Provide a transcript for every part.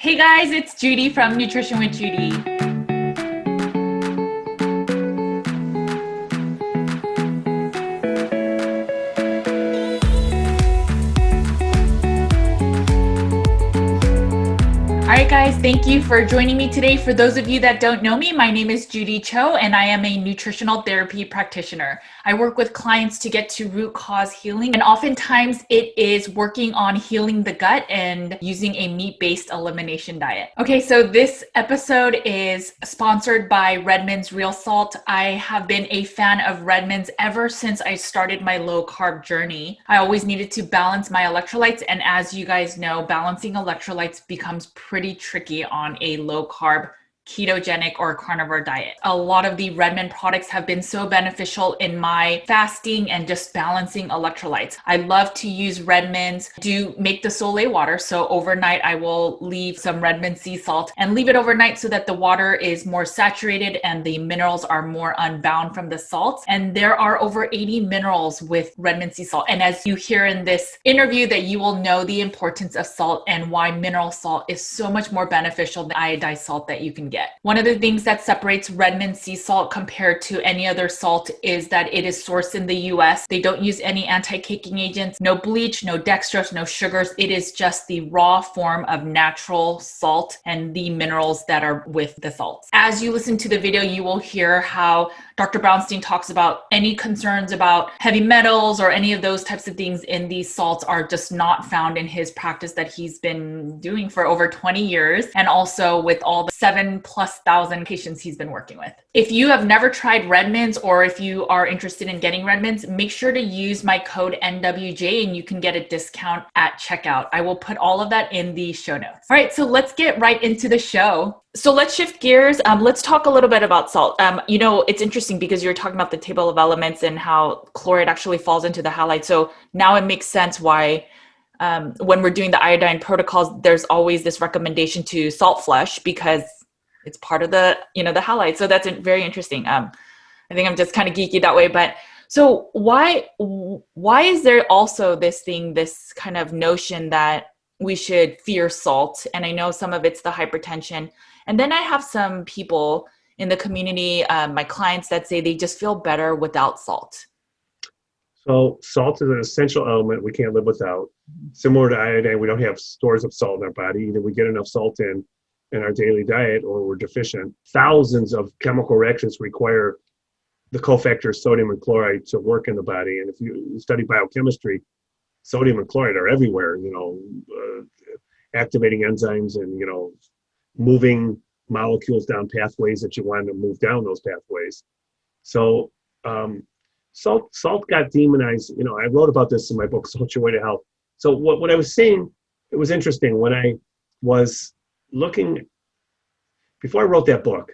Hey guys, it's Judy from Nutrition with Judy. All right, guys, thank you for joining me today. For those of you that don't know me, my name is Judy Cho, and I am a nutritional therapy practitioner. I work with clients to get to root cause healing, and oftentimes it is working on healing the gut and using a meat-based elimination diet. Okay, so this episode is sponsored by Redmond's Real Salt. I have been a fan of Redmond's ever since I started my low-carb journey. I always needed to balance my electrolytes, and as you guys know, balancing electrolytes becomes pretty tricky on a low carb, ketogenic, or carnivore diet. A lot of the Redmond products have been so beneficial in my fasting and just balancing electrolytes. I love to use Redmond's to make the Soleil water. So overnight, I will leave some Redmond sea salt and leave it overnight so that the water is more saturated and the minerals are more unbound from the salts. And there are over 80 minerals with Redmond sea salt. And as you hear in this interview, that you will know the importance of salt and why mineral salt is so much more beneficial than iodized salt that you can get. One of the things that separates Redmond sea salt compared to any other salt is that it is sourced in the US. They don't use any anti-caking agents, no bleach, no dextrose, no sugars. It is just the raw form of natural salt and the minerals that are with the salts. As you listen to the video, you will hear how Dr. Brownstein talks about any concerns about heavy metals or any of those types of things in these salts are just not found in his practice that he's been doing for over 20 years. And also with all the 7,000+ patients he's been working with. If you have never tried Redmond's or if you are interested in getting Redmond's, make sure to use my code NWJ and you can get a discount at checkout. I will put all of that in the show notes. All right, so let's get right into the show. So let's shift gears. Let's talk a little bit about salt. It's interesting because you're talking about the table of elements and how chloride actually falls into the halide. So now it makes sense why when we're doing the iodine protocols, there's always this recommendation to salt flush because it's part of the halide. So that's very interesting. I think I'm just kind of geeky that way. But so why is there also this kind of notion that we should fear salt? And I know some of it's the hypertension. And then I have some people in the community, my clients, that say they just feel better without salt. So salt is an essential element we can't live without. Similar to iodine, we don't have stores of salt in our body. Either we get enough salt in our daily diet or we're deficient. Thousands of chemical reactions require the cofactors sodium and chloride to work in the body. And if you study biochemistry, sodium and chloride are everywhere, activating enzymes and, moving molecules down pathways that you want to move down those pathways. So salt got demonized. I wrote about this in my book, Salt Your Way to Health. So what I was saying, it was interesting when I was looking, before I wrote that book,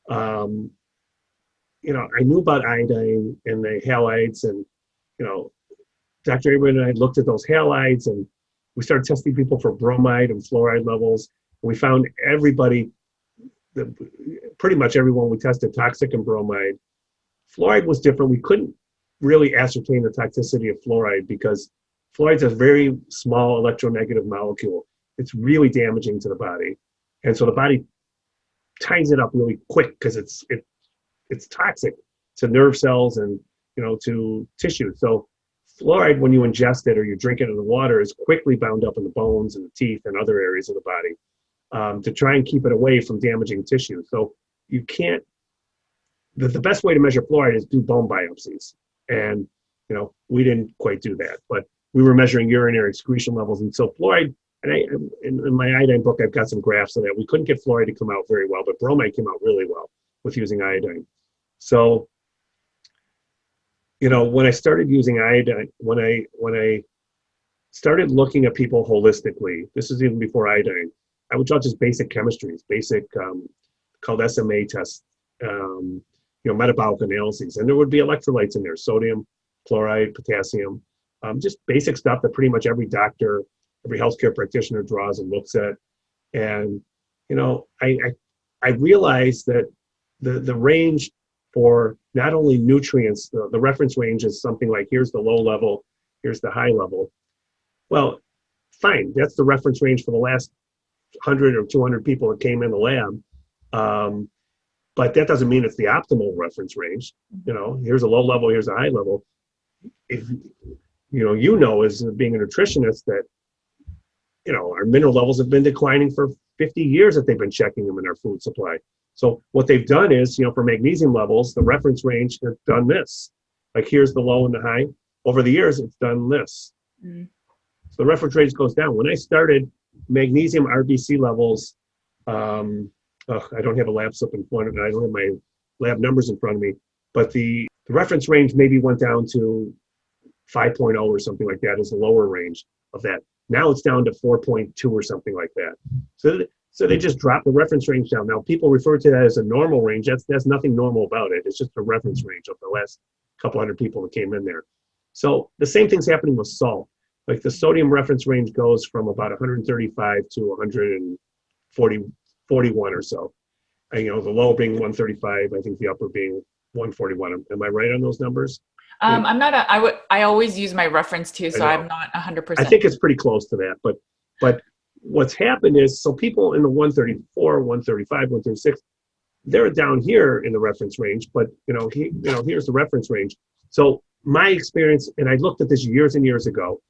I knew about iodine and the halides and, Dr. Abraham and I looked at those halides and we started testing people for bromide and fluoride levels. And we found pretty much everyone we tested toxic in bromide. Fluoride was different. We couldn't really ascertain the toxicity of fluoride because fluoride's a very small electronegative molecule. It's really damaging to the body. And so the body ties it up really quick because it's toxic to nerve cells and, to tissue. So fluoride, when you ingest it or you drink it in the water, is quickly bound up in the bones and the teeth and other areas of the body to try and keep it away from damaging tissue. So you can't, the best way to measure fluoride is do bone biopsies. And, we didn't quite do that, but we were measuring urinary excretion levels. And so fluoride, and in my iodine book, I've got some graphs of that. We couldn't get fluoride to come out very well, but bromide came out really well with using iodine. So, when I started using iodine, when I started looking at people holistically, this is even before iodine, I would draw just basic chemistries, called SMA tests, metabolic analyses. And there would be electrolytes in there, sodium, chloride, potassium, just basic stuff that pretty much every doctor, every healthcare practitioner draws and looks at. And, I realized that the range for not only nutrients, the reference range is something like, here's the low level, here's the high level. Well, fine, that's the reference range for the last 100 or 200 people that came in the lab. But that doesn't mean it's the optimal reference range. Here's a low level, here's a high level. If as being a nutritionist that, our mineral levels have been declining for 50 years that they've been checking them in our food supply. So what they've done is, for magnesium levels, the reference range has done this. Like here's the low and the high. Over the years, it's done this. Mm. So the reference range goes down. When I started, magnesium RBC levels, I don't have a lab slip in front of me. I don't have my lab numbers in front of me, but the reference range maybe went down to 5.0 or something like that is the lower range of that. Now it's down to 4.2 or something like that. So they just dropped the reference range down. Now people refer to that as a normal range. That's nothing normal about it. It's just a reference range of the last couple hundred people that came in there. So the same thing's happening with salt. Like the sodium reference range goes from about 135 to 141 or so. The low being 135, I think the upper being 141. Am I right on those numbers? I'm not. I always use my reference too, so I'm not 100%. I think it's pretty close to that. But what's happened is, so people in the 134, 135, 136, they're down here in the reference range. But here's the reference range. So my experience, and I looked at this years and years ago,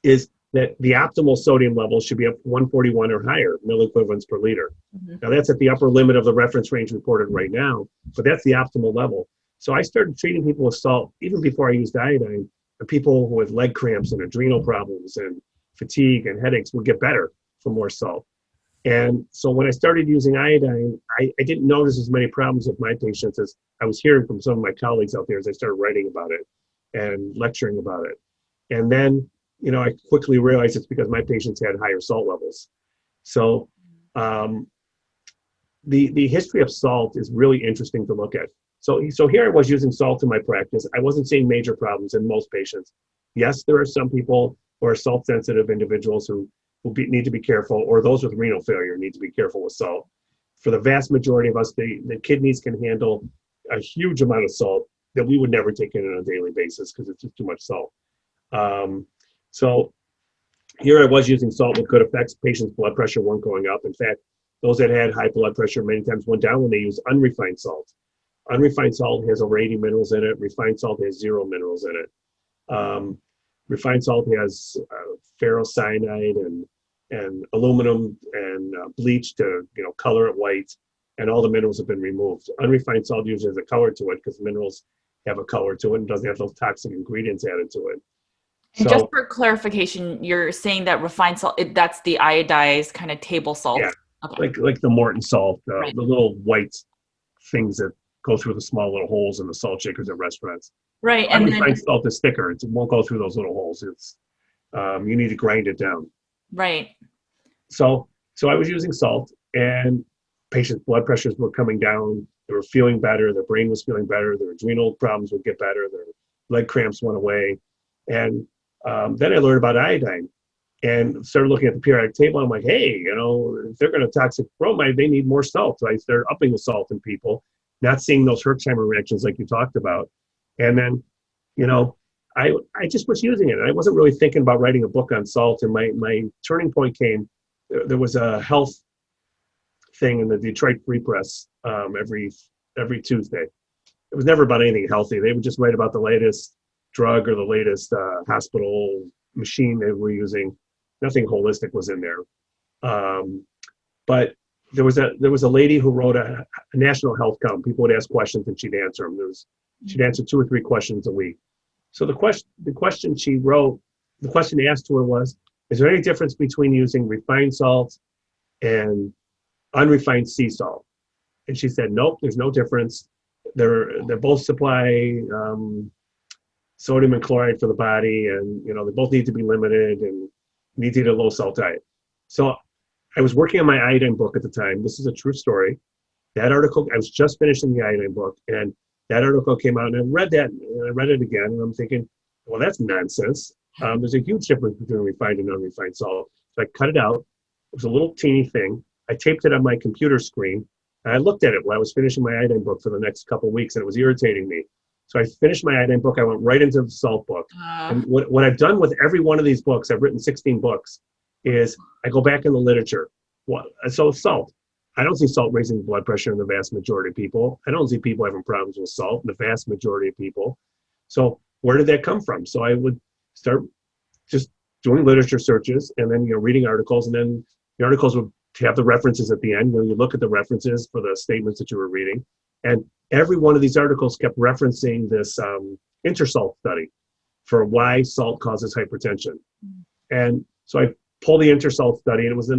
is that the optimal sodium level should be up 141 or higher milliequivalents per liter. Mm-hmm. Now that's at the upper limit of the reference range reported right now, but that's the optimal level. So I started treating people with salt even before I used iodine, and people with leg cramps and adrenal problems and fatigue and headaches would get better from more salt. And so when I started using iodine, I didn't notice as many problems with my patients as I was hearing from some of my colleagues out there as I started writing about it and lecturing about it. And then, I quickly realized it's because my patients had higher salt levels. So the history of salt is really interesting to look at. So here I was using salt in my practice. I wasn't seeing major problems in most patients. Yes, there are some people who are salt-sensitive individuals who need to be careful, or those with renal failure need to be careful with salt. For the vast majority of us, the kidneys can handle a huge amount of salt that we would never take in on a daily basis because it's just too much salt. So here I was using salt with good effects. Patients' blood pressure weren't going up. In fact, those that had high blood pressure many times went down when they used unrefined salt. Unrefined salt has over 80 minerals in it. Refined salt has 0 minerals in it. Refined salt has ferrocyanide and aluminum and bleach to color it white, and all the minerals have been removed. Unrefined salt usually has a color to it because minerals have a color to it and doesn't have those toxic ingredients added to it. And just for clarification, you're saying that refined salt, that's the iodized kind of table salt? Yeah, okay. like the Morton salt, right. The little white things that go through the small little holes in the salt shakers at restaurants. Right. And unrefined salt is thicker. It won't go through those little holes. It's you need to grind it down. Right. So I was using salt, and patients' blood pressures were coming down. They were feeling better. Their brain was feeling better. Their adrenal problems would get better. Their leg cramps went away. And then I learned about iodine and started looking at the periodic table. I'm like, hey, if they're going to toxic bromide, they need more salt. So I started upping the salt in people, not seeing those Herxheimer reactions like you talked about. And then, I just was using it. I wasn't really thinking about writing a book on salt. And my turning point came, there was a health thing in the Detroit Free Press every Tuesday. It was never about anything healthy. They would just write about the latest drug or the latest hospital machine they were using. Nothing holistic was in there. But there was a lady who wrote a national health column. People would ask questions and she'd answer them. She'd answer 2 or 3 questions a week. So the question she wrote, the question asked to her was, is there any difference between using refined salt and unrefined sea salt? And she said, nope, there's no difference. They're both supply sodium and chloride for the body, and they both need to be limited and need to eat a low salt diet. So I was working on my iodine book at the time. This is a true story. That article, I was just finishing the iodine book, and that article came out, and I read that, and I read it again, and I'm thinking, well, that's nonsense. There's a huge difference between refined and unrefined salt. So I cut it out. It was a little teeny thing. I taped it on my computer screen, and I looked at it while I was finishing my iodine book for the next couple of weeks, and it was irritating me. So I finished my iodine book. I went right into the salt book. And what I've done with every one of these books, I've written 16 books. is I go back in the literature. So salt. I don't see salt raising blood pressure in the vast majority of people. I don't see people having problems with salt in the vast majority of people. So where did that come from? So I would start just doing literature searches and then, reading articles, and then the articles would have the references at the end. You look at the references for the statements that you were reading. And every one of these articles kept referencing this InterSalt study for why salt causes hypertension. And so I pulled the InterSalt study, and it was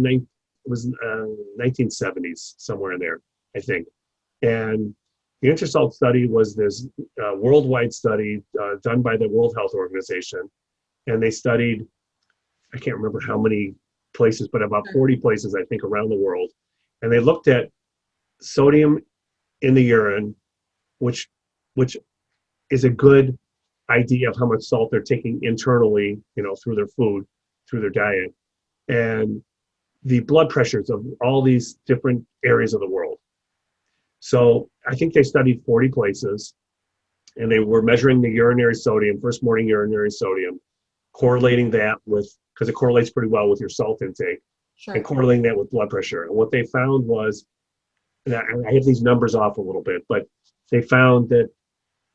1970s, somewhere in there, I think. And the InterSalt study was this worldwide study done by the World Health Organization. And they studied, I can't remember how many places, but about 40 places, I think, around the world. And they looked at sodium in the urine, which is a good idea of how much salt they're taking internally, through their food, through their diet, and the blood pressures of all these different areas of the world. So I think they studied 40 places, and they were measuring the urinary sodium, first morning urinary sodium, correlating that with, because it correlates pretty well with your salt intake, and correlating that with blood pressure. And what they found was, and I have these numbers off a little bit, but they found that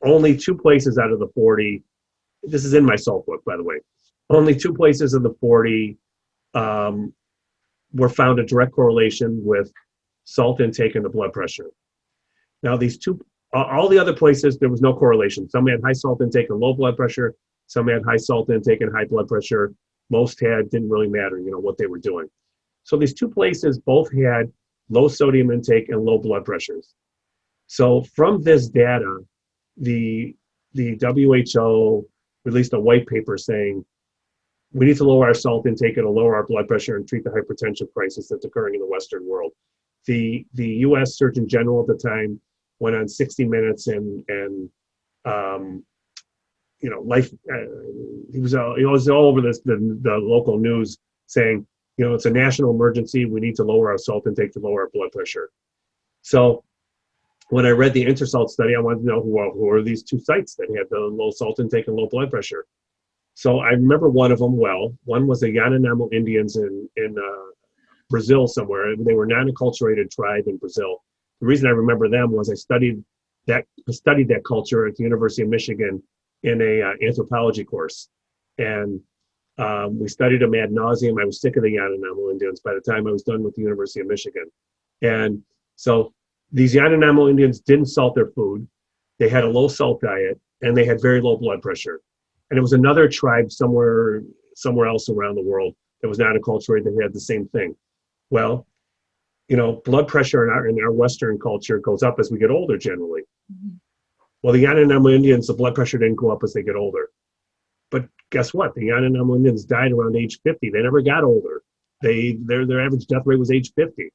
only 2 places out of the 40, this is in my salt book, by the way, only 2 places of the 40 were found a direct correlation with salt intake and the blood pressure. Now these two, all the other places, there was no correlation. Some had high salt intake and low blood pressure. Some had high salt intake and high blood pressure. Most didn't really matter, what they were doing. So these 2 places both had low sodium intake and low blood pressures. So from this data, the WHO released a white paper saying, we need to lower our salt intake, it'll lower our blood pressure and treat the hypertension crisis that's occurring in the Western world. The US Surgeon General at the time went on 60 Minutes and he was all over the local news saying, it's a national emergency. We need to lower our salt intake to lower our blood pressure. So when I read the InterSalt study, I wanted to know who are these 2 sites that had the low salt intake and low blood pressure. So I remember one of them well. One was the Yanomamo Indians in Brazil somewhere. They were non-acculturated tribe in Brazil. The reason I remember them was I studied that culture at the University of Michigan in a anthropology course. And we studied them ad nauseum. I was sick of the Yanomamo Indians by the time I was done with the University of Michigan. And so these Yanomamo Indians didn't salt their food. They had a low salt diet, and they had very low blood pressure. And it was another tribe somewhere else around the world that was not acculturated that had the same thing. Well, blood pressure in our Western culture goes up as we get older generally. Mm-hmm. Well, the Yanomamo Indians, the blood pressure didn't go up as they get older. But guess what? The Yanomamo Indians died around age 50. They never got older. Their average death rate was age 50.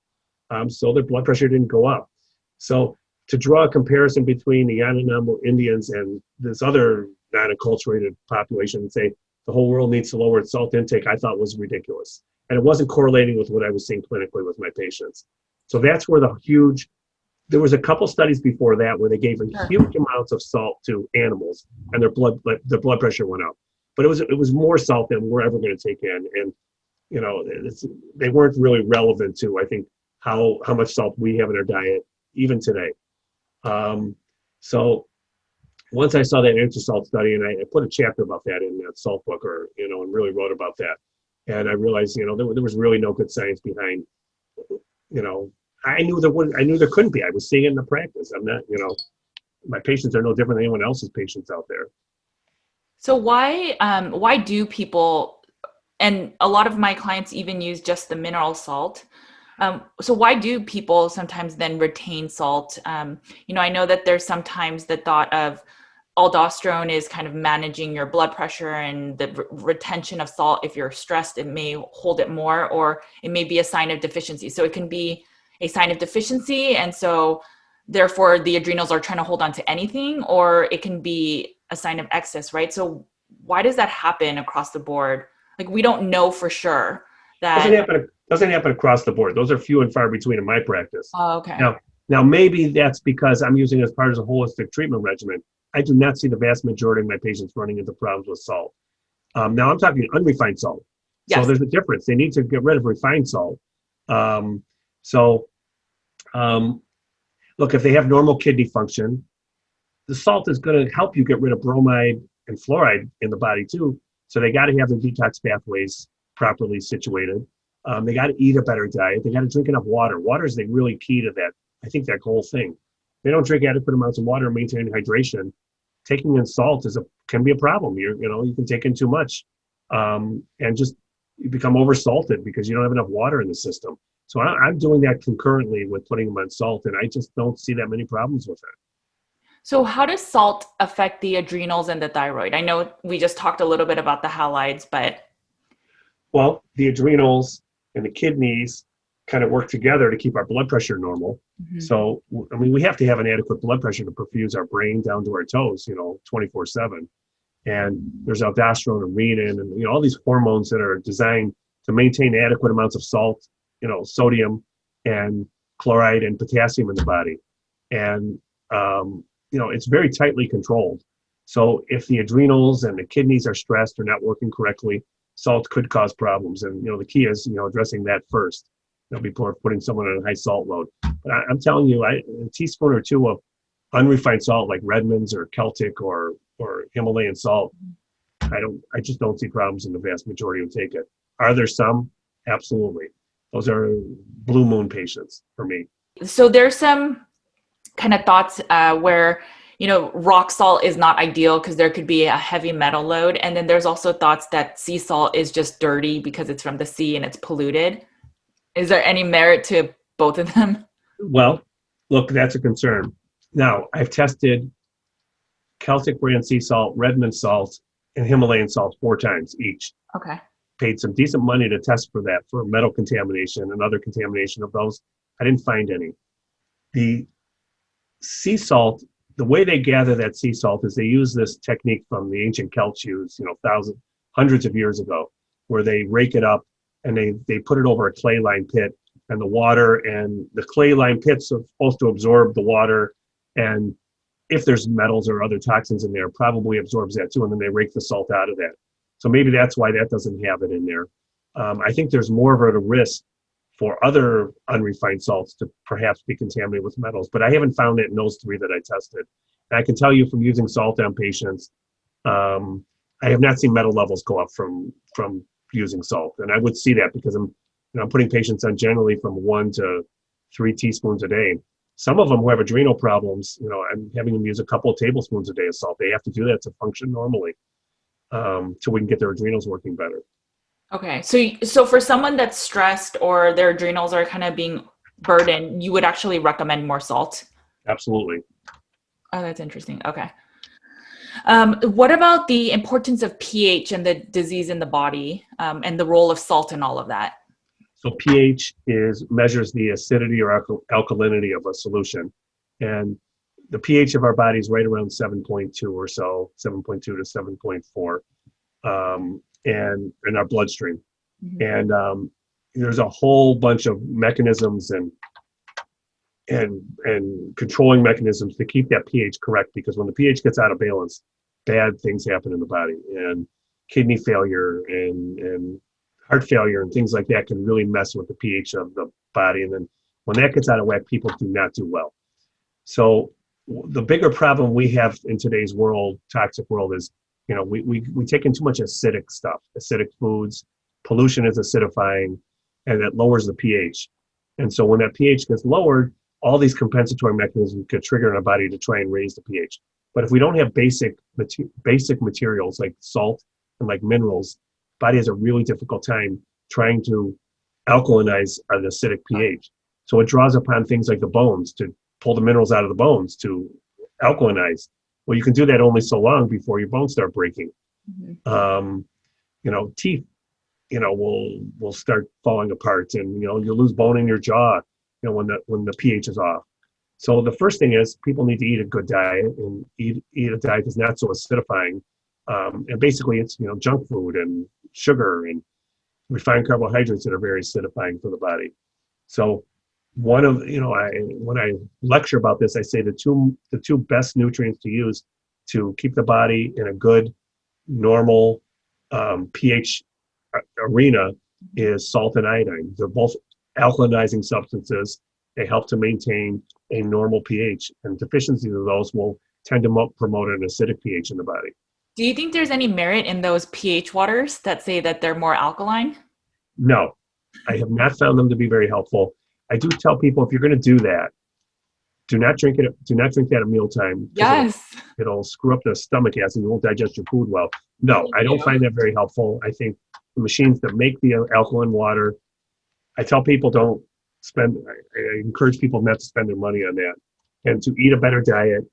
So their blood pressure didn't go up. So to draw a comparison between the Yanomamo Indians and this other non-acculturated population and say the whole world needs to lower its salt intake, I thought was ridiculous. And it wasn't correlating with what I was seeing clinically with my patients. So that's where there was a couple studies before that where they gave huge amounts of salt to animals and their blood pressure went up. But it was more salt than we're ever going to take in. And, they weren't really relevant to, I think, how much salt we have in our diet, even today. So once I saw that InterSalt study, and I put a chapter about that in that salt book, and really wrote about that. And I realized, there was really no good science behind, I knew there couldn't be. I was seeing it in the practice. I'm not, my patients are no different than anyone else's patients out there. So why do people, and a lot of my clients even use just the mineral salt. So why do people sometimes then retain salt? I know that there's sometimes the thought of aldosterone is kind of managing your blood pressure and the retention of salt. If you're stressed, it may hold it more, or it may be a sign of deficiency. So it can be a sign of deficiency. And so therefore the adrenals are trying to hold on to anything, or it can be a sign of excess, right? So why does that happen across the board? Like, we don't know for sure that doesn't happen across the board. Those are few and far between in my practice. Oh, okay. Now maybe that's because I'm using it as part of a holistic treatment regimen. I do not see the vast majority of my patients running into problems with salt. Now I'm talking unrefined salt. So Yes. there's a difference. They need to get rid of refined salt. Um, so um, look, if they have normal kidney function, the salt is going to help you get rid of bromide and fluoride in the body too. So they got to have their detox pathways properly situated. They got to eat a better diet. They got to drink enough water. Water is the really key to that. I think that whole thing. They don't drink adequate amounts of water and maintain hydration. Taking in salt can be a problem. You can take in too much, and just you become oversalted because you don't have enough water in the system. So I'm doing that concurrently with putting them on salt, and I just don't see that many problems with it. So how does salt affect the adrenals and the thyroid? I know we just talked a little bit about the halides, but Well, the adrenals and the kidneys kind of work together to keep our blood pressure normal. So, I mean, we have to have an adequate blood pressure to perfuse our brain down to our toes, 24/7. And there's aldosterone and renin and, all these hormones that are designed to maintain adequate amounts of salt, sodium and chloride and potassium in the body. And, it's very tightly controlled. So if the adrenals and the kidneys are stressed or not working correctly, salt could cause problems. And, the key is, addressing that first, before putting someone on a high salt load. But I'm telling you, a teaspoon or two of unrefined salt like Redmond's or Celtic or Himalayan salt, I just don't see problems in the vast majority who take it. Are there some? Absolutely. Those are blue moon patients for me. so there's some kind of thoughts where, rock salt is not ideal because there could be a heavy metal load. And then there's also thoughts that sea salt is just dirty because it's from the sea and it's polluted. Is there any merit to both of them? Well, look, that's a concern. Now, I've tested Celtic brand sea salt, Redmond salt, and Himalayan salt 4 times each. Okay. Paid some decent money to test for that, for metal contamination and other contamination of those. I didn't find any. The sea salt, the way they gather that sea salt is they use this technique from the ancient Celts used, hundreds of years ago, where they rake it up and they put it over a clay lined pit, and the water and the clay lined pits are supposed to absorb the water, and if there's metals or other toxins in there, probably absorbs that too, and then they rake the salt out of that. So maybe that's why that doesn't have it in there. I think there's more of a risk for other unrefined salts to perhaps be contaminated with metals, but I haven't found it in those 3 that I tested. And I can tell you from using salt on patients, I have not seen metal levels go up from using salt. And I would see that because I'm putting patients on generally from 1 to 3 teaspoons a day. Some of them who have adrenal problems, I'm having them use a couple of tablespoons a day of salt. They have to do that to function normally, so we can get their adrenals working better. Okay. So for someone that's stressed or their adrenals are kind of being burdened, you would actually recommend more salt? Absolutely. Oh, that's interesting. Okay. What about the importance of pH and the disease in the body, and the role of salt in all of that? So pH measures the acidity or alkalinity of a solution. And the pH of our body is right around 7.2 or so, 7.2 to 7.4, and in our bloodstream. And there's a whole bunch of mechanisms and controlling mechanisms to keep that pH correct, because when the pH gets out of balance, bad things happen in the body, and kidney failure and heart failure and things like that can really mess with the pH of the body. And then when that gets out of whack, people do not do well. So the bigger problem we have in today's world, toxic world, is, we take in too much acidic stuff, acidic foods, pollution is acidifying, and that lowers the pH. And so when that pH gets lowered, all these compensatory mechanisms get triggered in our body to try and raise the pH. But if we don't have basic materials like salt and like minerals, body has a really difficult time trying to alkalinize an acidic pH. So it draws upon things like the bones to pull the minerals out of the bones to alkalinize. Well, you can do that only so long before your bones start breaking. Teeth, will start falling apart, and you'll lose bone in your jaw, when the pH is off. So the first thing is people need to eat a good diet, and eat a diet that's not so acidifying. And basically it's, junk food and sugar and refined carbohydrates that are very acidifying for the body. So one of, when I lecture about this, I say the two best nutrients to use to keep the body in a good, normal pH arena is salt and iodine. They're both alkalinizing substances. They help to maintain a normal pH, and deficiencies of those will tend to promote an acidic pH in the body. Do you think there's any merit in those pH waters that say that they're more alkaline? No, I have not found them to be very helpful. I do tell people, if you're going to do that, do not drink it. Do not drink that at mealtime. Yes. It'll screw up the stomach acid. You won't digest your food well. No, I don't find that very helpful. I think the machines that make the alkaline water, I tell people don't spend. I encourage people not to spend their money on that, and to eat a better diet,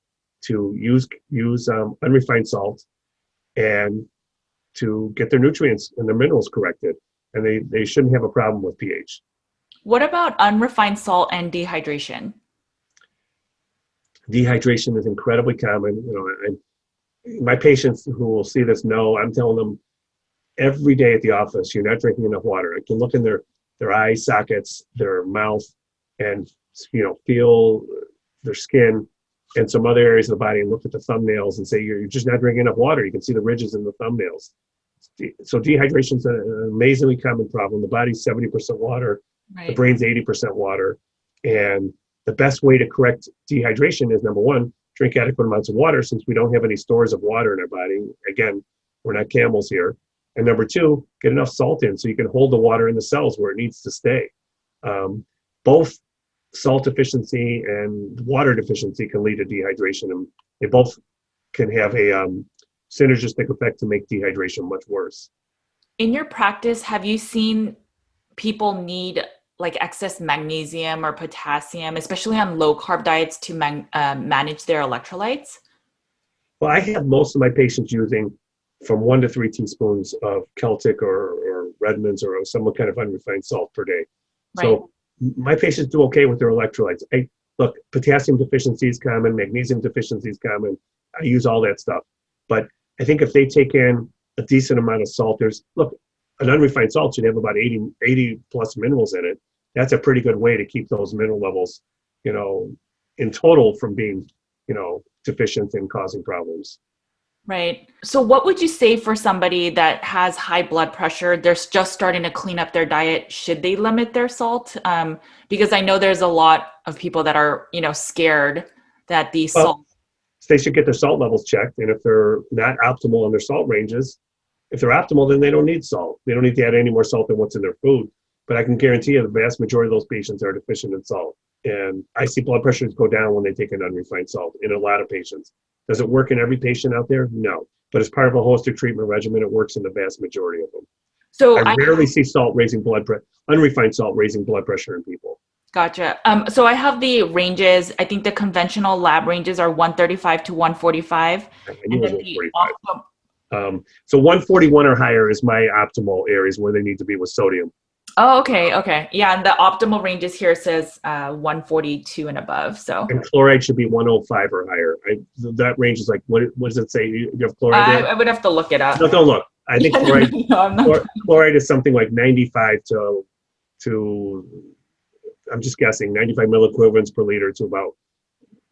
to use unrefined salt, and to get their nutrients and their minerals corrected. And they shouldn't have a problem with pH. What about unrefined salt and dehydration? Dehydration is incredibly common. My patients who will see this know, I'm telling them every day at the office, you're not drinking enough water. I can look in their eye sockets, their mouth, and feel their skin and some other areas of the body, and look at the thumbnails and say, you're just not drinking enough water. You can see the ridges in the thumbnails. So dehydration is an amazingly common problem. The body's 70% water, right. The brain's 80% water. And the best way to correct dehydration is, number one, drink adequate amounts of water, since we don't have any stores of water in our body. Again, we're not camels here. And number two, get enough salt in so you can hold the water in the cells where it needs to stay. Both salt deficiency and water deficiency can lead to dehydration, and they both can have a synergistic effect to make dehydration much worse. In your practice, have you seen people need like excess magnesium or potassium, especially on low carb diets, to manage their electrolytes? Well, I have most of my patients using from 1 to 3 teaspoons of Celtic or Redmond's or some kind of unrefined salt per day. Right. So my patients do okay with their electrolytes. Look, potassium deficiency is common, magnesium deficiency is common. I use all that stuff. But I think if they take in a decent amount of salt, an unrefined salt should have about 80 plus minerals in it. That's a pretty good way to keep those mineral levels, in total from being, deficient and causing problems. Right. So what would you say for somebody that has high blood pressure? They're just starting to clean up their diet. Should they limit their salt? Because I know there's a lot of people that are, scared that the salt. They should get their salt levels checked. And if they're not optimal on their salt ranges, if they're optimal, then they don't need salt. They don't need to add any more salt than what's in their food. But I can guarantee you the vast majority of those patients are deficient in salt. And I see blood pressures go down when they take an unrefined salt in a lot of patients. Does it work in every patient out there? No. But as part of a holistic treatment regimen, it works in the vast majority of them. So I rarely see unrefined salt raising blood pressure in people. Gotcha. So I have the ranges. I think the conventional lab ranges are 135 to 145. I knew it was 145. So 141 or higher is my optimal areas where they need to be with sodium. Oh, okay. Yeah, and the optimal ranges here says 142 and above. So. And chloride should be 105 or higher. That range is like, what does it say? You have chloride? I would have to look it up. No, don't look. I think chloride is something like 95 to I'm just guessing, 95 milliequivalents per liter to about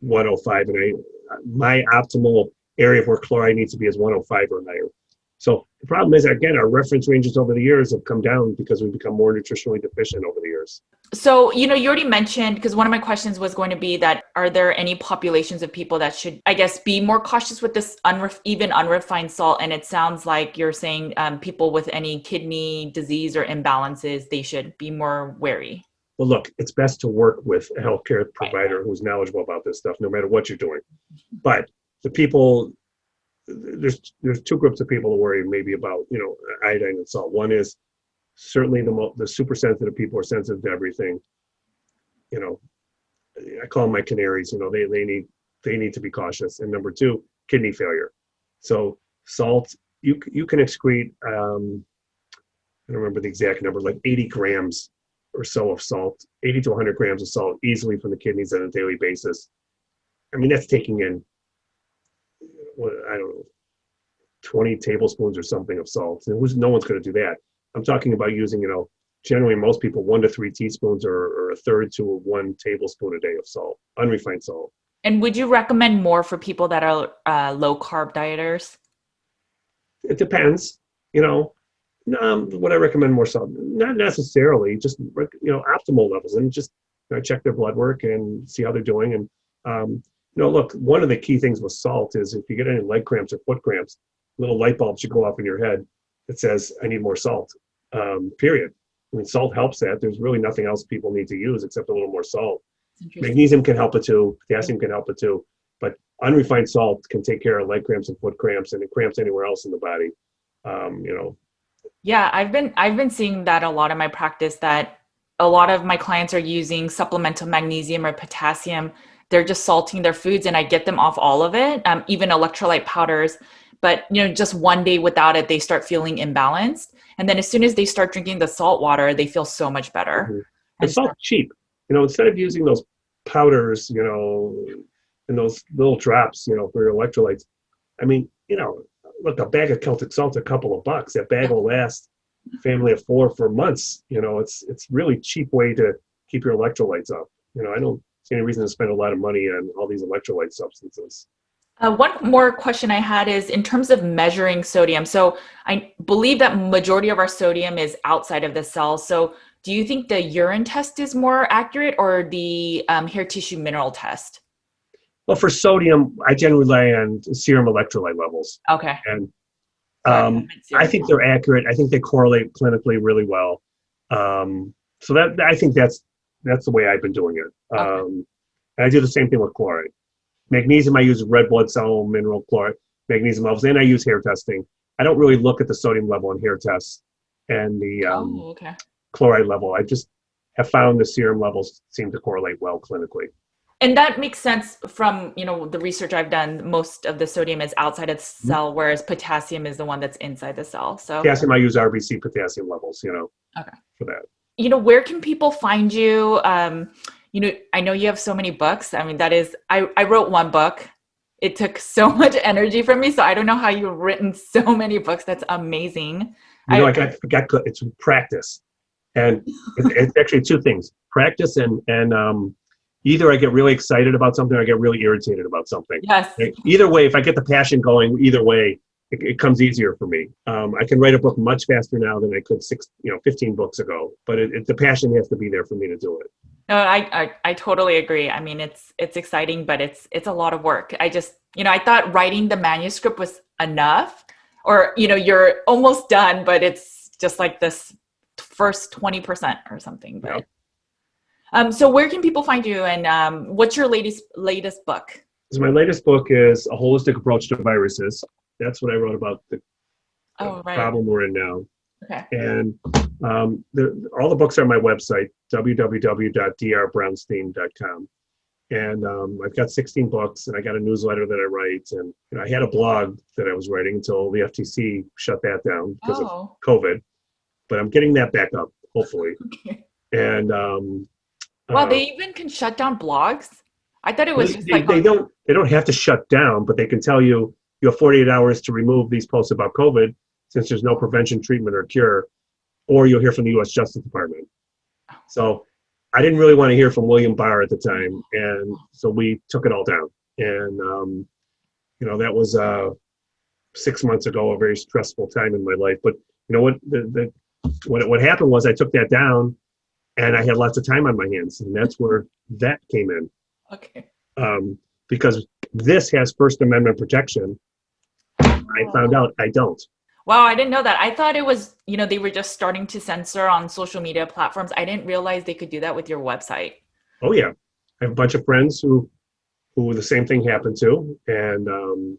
105. And my optimal area where chloride needs to be is 105 or higher. So the problem is, again, our reference ranges over the years have come down because we've become more nutritionally deficient over the years. So, you already mentioned, because one of my questions was going to be that, are there any populations of people that should, I guess, be more cautious with this even unrefined salt? And it sounds like you're saying people with any kidney disease or imbalances, they should be more wary. Well, look, it's best to work with a healthcare provider who's knowledgeable about this stuff, no matter what you're doing. But the people, there's two groups of people to worry maybe about, iodine and salt. One is certainly the super sensitive people are sensitive to everything. I call them my canaries. They need to be cautious. And number two, kidney failure. So salt, you can excrete, I don't remember the exact number, like 80 grams or so of salt, 80 to 100 grams of salt easily from the kidneys on a daily basis. I mean, that's taking in, I don't know, 20 tablespoons or something of salt. And no one's going to do that. I'm talking about using, generally most people 1 to 3 teaspoons or a third to 1 tablespoon a day of salt, unrefined salt. And would you recommend more for people that are low carb dieters? It depends. Would I recommend more salt? Not necessarily, just optimal levels, and just check their blood work and see how they're doing. And look, one of the key things with salt is if you get any leg cramps or foot cramps, little light bulbs should go off in your head that says, "I need more salt." Period. I mean, salt helps that. There's really nothing else people need to use except a little more salt. Magnesium can help it too. Potassium can help it too. But unrefined salt can take care of leg cramps and foot cramps and cramps anywhere else in the body. Yeah, I've been seeing that a lot in my practice, that a lot of my clients are using supplemental magnesium or potassium. They're just salting their foods, and I get them off all of it, even electrolyte powders. But just one day without it, they start feeling imbalanced. And then as soon as they start drinking the salt water, they feel so much better. Mm-hmm. And salt's cheap. Instead of using those powders, and those little drops, for your electrolytes. I mean, look, a bag of Celtic salt's a couple of bucks. That bag will last a family of 4 for months. It's really cheap way to keep your electrolytes up. I don't see any reason to spend a lot of money on all these electrolyte substances. One more question I had is in terms of measuring sodium. So I believe that majority of our sodium is outside of the cell. So do you think the urine test is more accurate, or the hair tissue mineral test? Well, for sodium, I generally rely on serum electrolyte levels. Okay. And I think they're accurate. I think they correlate clinically really well. So that I think that's the way I've been doing it. Okay. And I do the same thing with chloride. Magnesium, I use red blood cell mineral chloride, magnesium levels, and I use hair testing. I don't really look at the sodium level in hair tests and the chloride level. I just have found the serum levels seem to correlate well clinically. And that makes sense from, the research I've done. Most of the sodium is outside of the cell, whereas potassium is the one that's inside the cell. So potassium, I use RBC potassium levels, for that. Where can people find you? I know you have so many books. I mean, I wrote one book. It took so much energy from me. So I don't know how you've written so many books. That's amazing. I got good. It's practice. And it's actually two things: practice and either I get really excited about something or I get really irritated about something. Yes. Either way, if I get the passion going, either way, it comes easier for me. I can write a book much faster now than I could 15 books ago, but the passion has to be there for me to do it. No, I totally agree. I mean, it's exciting, but it's a lot of work. I just, I thought writing the manuscript was enough, or, you're almost done, but it's just like this first 20% or something. But so where can people find you, and what's your latest book? So my latest book is A Holistic Approach to Viruses. That's what I wrote about the problem we're in now. Okay. And all the books are on my website, www.drbrownstein.com. And I've got 16 books, and I got a newsletter that I write. And I had a blog that I was writing until the FTC shut that down because of COVID. But I'm getting that back up, hopefully. Okay. And wow, they even can shut down blogs? I thought it was just they don't have to shut down, but they can tell you have 48 hours to remove these posts about COVID, since there's no prevention, treatment, or cure, or you'll hear from the U.S. Justice Department. So I didn't really want to hear from William Barr at the time, and so we took it all down. And that was 6 months ago, a very stressful time in my life. But you know what? What happened was I took that down, and I had lots of time on my hands, and that's where that came in. Okay. Because this has First Amendment protection. I found out I don't. Wow, I didn't know that. I thought it was, they were just starting to censor on social media platforms. I didn't realize they could do that with your website. Oh yeah, I have a bunch of friends who the same thing happened to, and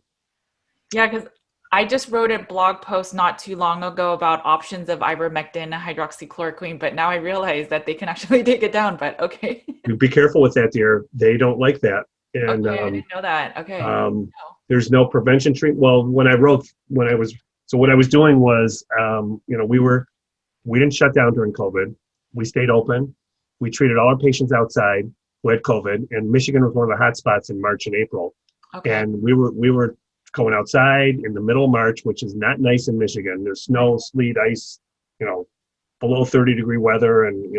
yeah, because I just wrote a blog post not too long ago about options of ivermectin, hydroxychloroquine, but now I realize that they can actually take it down. But okay. Be careful with that, dear. They don't like that. And okay, I didn't know that. Okay. There's no prevention treatment. Well, what I was doing was, we didn't shut down during COVID. We stayed open. We treated all our patients outside who had COVID, and Michigan was one of the hot spots in March and April. Okay. And we were going outside in the middle of March, which is not nice in Michigan. There's snow, sleet, ice, below 30-degree weather. And,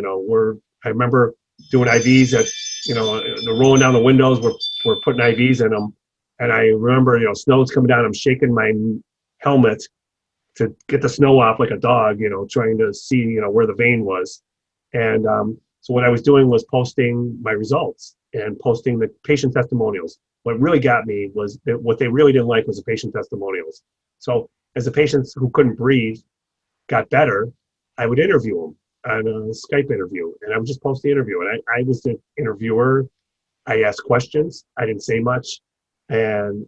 I remember doing IVs at, they're rolling down the windows. We're putting IVs in them. And I remember, snow's coming down. I'm shaking my helmet to get the snow off like a dog, trying to see, where the vein was. And so what I was doing was posting my results and posting the patient testimonials. What really got me was that what they really didn't like was the patient testimonials. So as the patients who couldn't breathe got better, I would interview them on a Skype interview, and I would just post the interview. And I was the interviewer. I asked questions. I didn't say much, and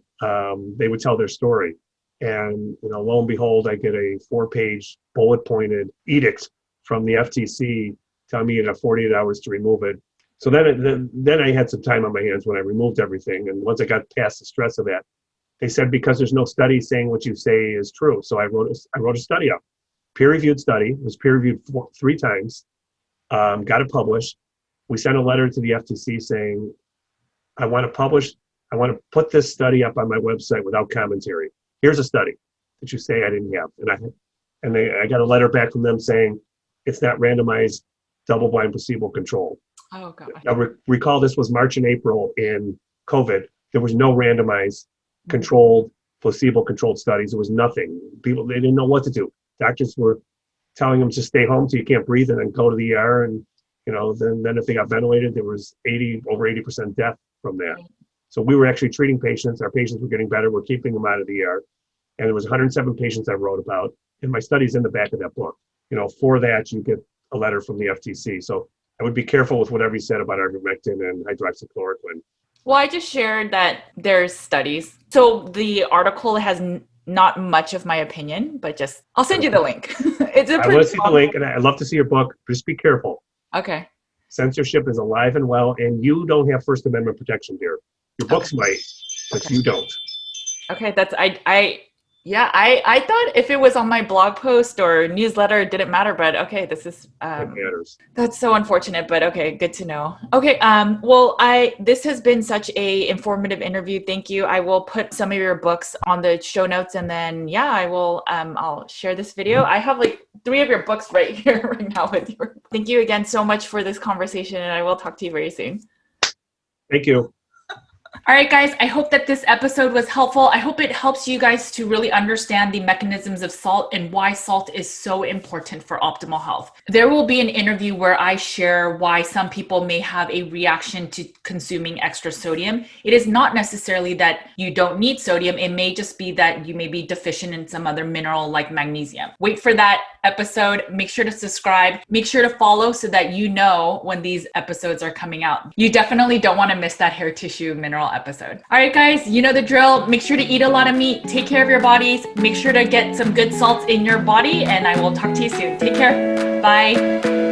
they would tell their story. And lo and behold, I get a 4-page bullet-pointed edict from the FTC telling me I have 48 hours to remove it. So then I had some time on my hands when I removed everything. And once I got past the stress of that, they said because there's no study saying what you say is true. So I wrote a study up, peer-reviewed study. It was peer-reviewed 3 times. Got it published. We sent a letter to the FTC saying, I want to put this study up on my website without commentary. Here's a study that you say I didn't have. And I got a letter back from them saying it's not randomized, double-blind, placebo-controlled. Oh, God. Now, recall this was March and April in COVID. There was no randomized, controlled, placebo-controlled studies. There was nothing. They didn't know what to do. Doctors were telling them to stay home till you can't breathe and then go to the ER. And, then if they got ventilated, there was over 80% death from that. So we were actually treating patients. Our patients were getting better. We're keeping them out of the ER. And there was 107 patients I wrote about. And my study's in the back of that book. For that, you get a letter from the FTC. So I would be careful with whatever you said about ivermectin and hydroxychloroquine. Well, I just shared that there's studies. So the article has not much of my opinion, but I'll send you the link. I want to see the link, and I'd love to see your book. Just be careful. Okay. Censorship is alive and well, and you don't have First Amendment protection, dear. Your books might, but you don't. Okay, I thought if it was on my blog post or newsletter, it didn't matter, but okay, this is, it matters. That's so unfortunate, but okay, good to know. Okay, this has been such a informative interview. Thank you. I will put some of your books on the show notes, and then, I'll share this video. I have 3 of your books right here right now with you. Thank you again so much for this conversation, and I will talk to you very soon. Thank you. All right, guys, I hope that this episode was helpful. I hope it helps you guys to really understand the mechanisms of salt and why salt is so important for optimal health. There will be an interview where I share why some people may have a reaction to consuming extra sodium. It is not necessarily that you don't need sodium. It may just be that you may be deficient in some other mineral like magnesium. Wait for that episode. Make sure to subscribe. Make sure to follow so that you know when these episodes are coming out. You definitely don't want to miss that hair tissue mineral episode. All right, guys, you know the drill. Make sure to eat a lot of meat. Take care of your bodies. Make sure to get some good salts in your body, and I will talk to you soon. Take care. Bye.